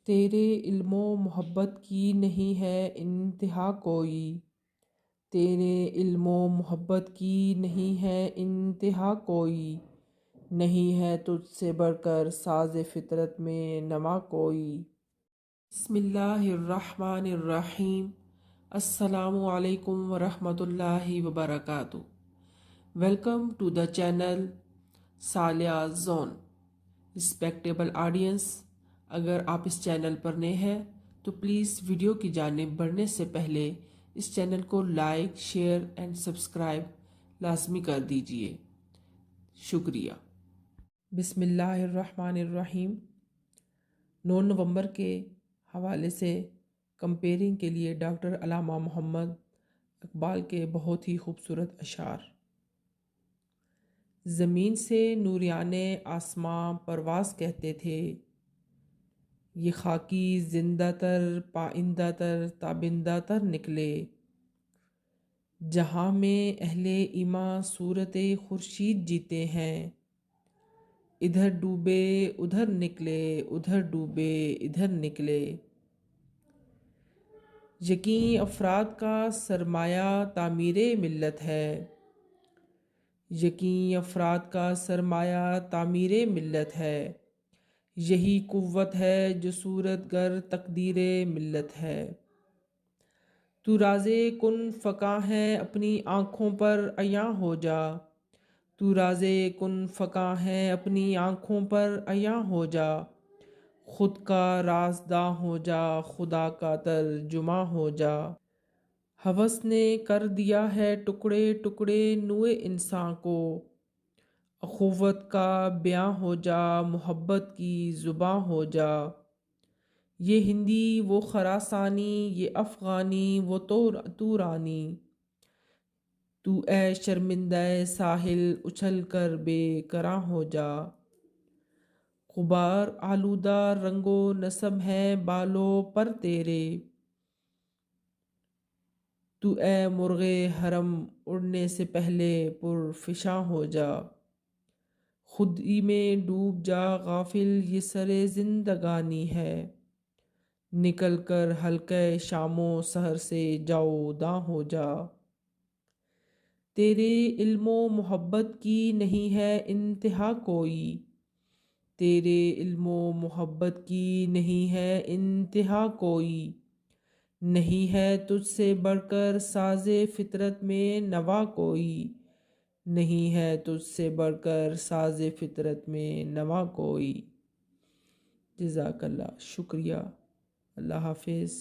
تیرے علم و محبت کی نہیں ہے انتہا کوئی، تیرے علم و محبت کی نہیں ہے انتہا کوئی، نہیں ہے تجھ سے بڑھ کر ساز فطرت میں نوا کوئی۔ بسم اللہ الرحمن الرحیم۔ السلام علیکم ورحمۃ اللہ وبرکاتہ۔ Welcome to the channel Saliha zone. Respectable audience, اگر آپ اس چینل پر نئے ہیں تو پلیز ویڈیو کی جانب بڑھنے سے پہلے اس چینل کو لائک، شیئر اینڈ سبسکرائب لازمی کر دیجئے، شکریہ۔ بسم اللہ الرحمن الرحیم۔ 9 نومبر کے حوالے سے کمپیئرنگ کے لیے ڈاکٹر علامہ محمد اقبال کے بہت ہی خوبصورت اشعار۔ زمین سے نوریان آسماں پرواز کہتے تھے، یہ خاکی زندہ تر پائندہ تر تابندہ تر نکلے، جہاں میں اہل ایمان صورت خورشید جیتے ہیں، ادھر ڈوبے ادھر نکلے ادھر ڈوبے ادھر نکلے۔ یقین افراد کا سرمایہ تعمیر ملت ہے، یقین افراد کا سرمایہ تعمیر ملت ہے، یہی قوت ہے جو صورت گر تقدیر ملت ہے۔ تو راز کن فکاں ہے اپنی آنکھوں پر عیاں ہو جا، تو راز کن فکاں ہے اپنی آنکھوں پر عیاں ہو جا، خود کا رازداں ہو جا خدا کا ترجماں ہو جا۔ ہوس نے کر دیا ہے ٹکڑے ٹکڑے نوع انساں کو، اخوت کا بیاں ہو جا محبت کی زباں ہو جا۔ یہ ہندی وہ خراسانی، یہ افغانی وہ تورانی، تو اے شرمندہ ساحل اچھل کر بے کراں ہو جا۔ غبار آلودہ رنگ و نسم ہے بالوں پر تیرے، تو اے مرغ حرم اڑنے سے پہلے پرفشاں ہو جا۔ خود ہی میں ڈوب جا غافل یہ سر زندگانی ہے، نکل کر حلقہ شام و سحر سے جاوداں ہو جا۔ تیرے علم و محبت کی نہیں ہے انتہا کوئی، تیرے علم و محبت کی نہیں ہے انتہا کوئی، نہیں ہے تجھ سے بڑھ کر ساز فطرت میں نوا کوئی، نہیں ہے تجھ سے بڑھ کر ساز فطرت میں نوا کوئی۔ جزاک اللہ، شکریہ، اللہ حافظ۔